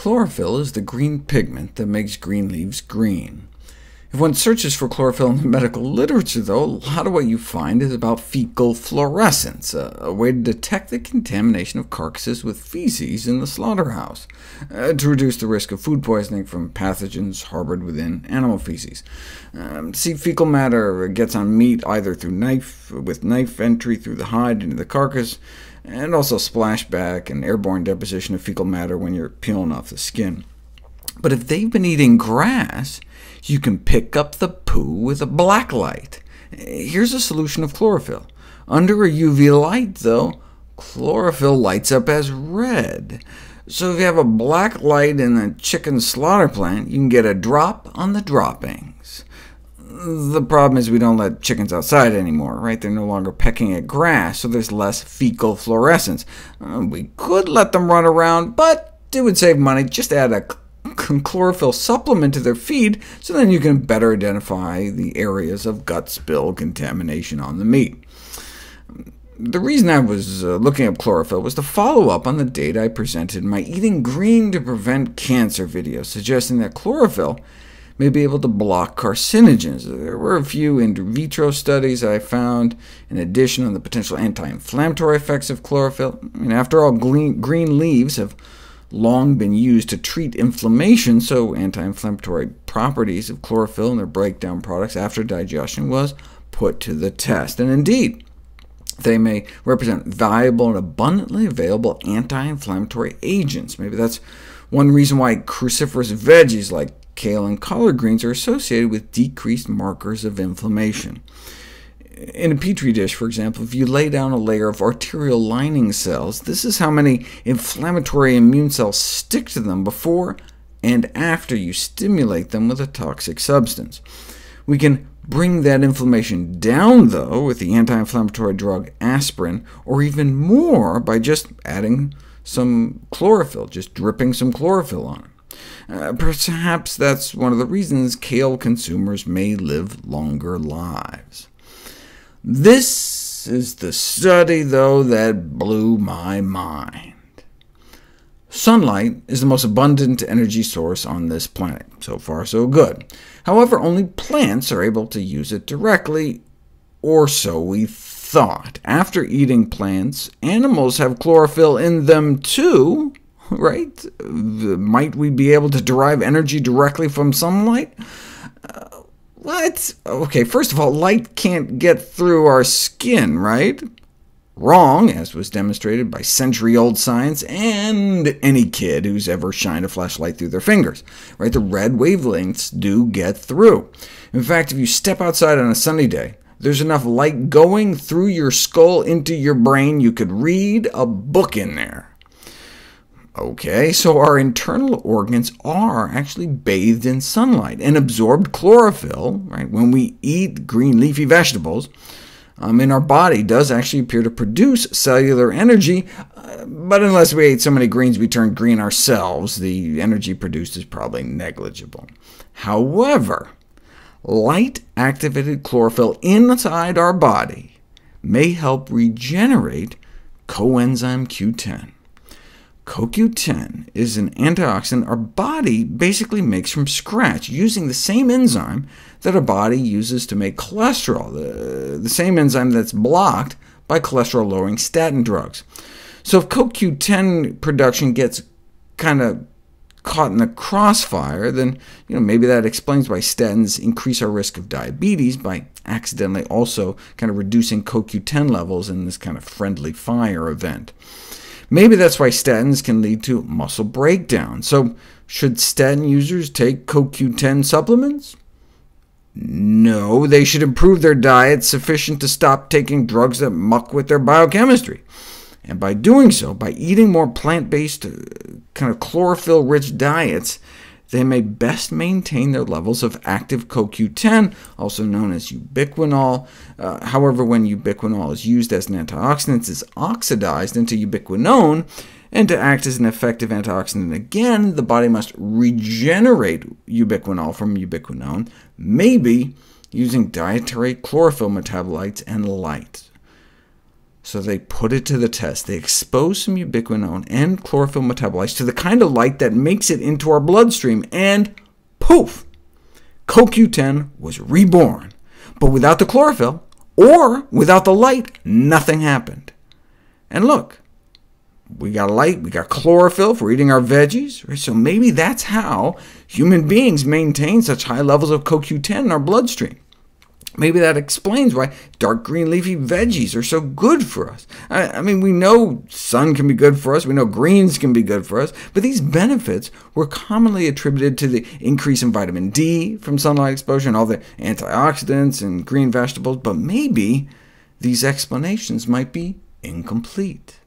Chlorophyll is the green pigment that makes green leaves green. If one searches for chlorophyll in the medical literature, though, a lot of what you find is about fecal fluorescence, a way to detect the contamination of carcasses with feces in the slaughterhouse, to reduce the risk of food poisoning from pathogens harbored within animal feces. Fecal matter gets on meat either through with knife entry through the hide into the carcass, and also splashback and airborne deposition of fecal matter when you're peeling off the skin. But if they've been eating grass, you can pick up the poo with a black light. Here's a solution of chlorophyll. Under a UV light, though, chlorophyll lights up as red. So if you have a black light in a chicken slaughter plant, you can get a drop on the droppings. The problem is we don't let chickens outside anymore, right? They're no longer pecking at grass, so there's less fecal fluorescence. We could let them run around, but it would save money. Just add a chlorophyll supplement to their feed, so then you can better identify the areas of gut spill contamination on the meat. The reason I was looking up chlorophyll was to follow up on the data I presented in my Eating Green to Prevent Cancer video, suggesting that chlorophyll may be able to block carcinogens. There were a few in vitro studies I found, in addition, on the potential anti-inflammatory effects of chlorophyll. After all, green leaves have long been used to treat inflammation, so anti-inflammatory properties of chlorophyll and their breakdown products after digestion was put to the test. And indeed, they may represent valuable and abundantly available anti-inflammatory agents. Maybe that's one reason why cruciferous veggies like kale and collard greens are associated with decreased markers of inflammation. In a petri dish, for example, if you lay down a layer of arterial lining cells, this is how many inflammatory immune cells stick to them before and after you stimulate them with a toxic substance. We can bring that inflammation down, though, with the anti-inflammatory drug aspirin, or even more by just adding some chlorophyll, just dripping some chlorophyll on it. Perhaps that's one of the reasons kale consumers may live longer lives. This is the study, though, that blew my mind. Sunlight is the most abundant energy source on this planet. So far, so good. However, only plants are able to use it directly, or so we thought. After eating plants, animals have chlorophyll in them too, right? Might we be able to derive energy directly from sunlight? What? OK, first of all, light can't get through our skin, right? Wrong, as was demonstrated by century-old science and any kid who's ever shined a flashlight through their fingers. Right? The red wavelengths do get through. In fact, if you step outside on a sunny day, there's enough light going through your skull into your brain you could read a book in there. OK, so our internal organs are actually bathed in sunlight and absorbed chlorophyll. Right? When we eat green leafy vegetables, and our body does actually appear to produce cellular energy, but unless we ate so many greens we turned green ourselves, the energy produced is probably negligible. However, light-activated chlorophyll inside our body may help regenerate coenzyme Q10. CoQ10 is an antioxidant our body basically makes from scratch, using the same enzyme that our body uses to make cholesterol, the same enzyme that's blocked by cholesterol-lowering statin drugs. So if CoQ10 production gets kind of caught in the crossfire, then maybe that explains why statins increase our risk of diabetes by accidentally also kind of reducing CoQ10 levels in this kind of friendly fire event. Maybe that's why statins can lead to muscle breakdown. So should statin users take CoQ10 supplements? No, they should improve their diet sufficient to stop taking drugs that muck with their biochemistry. And by doing so, by eating more plant-based, kind of chlorophyll-rich diets, they may best maintain their levels of active CoQ10, also known as ubiquinol. However, when ubiquinol is used as an antioxidant, it's oxidized into ubiquinone, and to act as an effective antioxidant again, the body must regenerate ubiquinol from ubiquinone, maybe using dietary chlorophyll metabolites and light. So they put it to the test. They exposed some ubiquinone and chlorophyll metabolites to the kind of light that makes it into our bloodstream, and poof! CoQ10 was reborn. But without the chlorophyll, or without the light, nothing happened. And look, we got light, we got chlorophyll for eating our veggies, right? So maybe that's how human beings maintain such high levels of CoQ10 in our bloodstream. Maybe that explains why dark green leafy veggies are so good for us. I mean, we know sun can be good for us, we know greens can be good for us, but these benefits were commonly attributed to the increase in vitamin D from sunlight exposure and all the antioxidants in green vegetables, but maybe these explanations might be incomplete.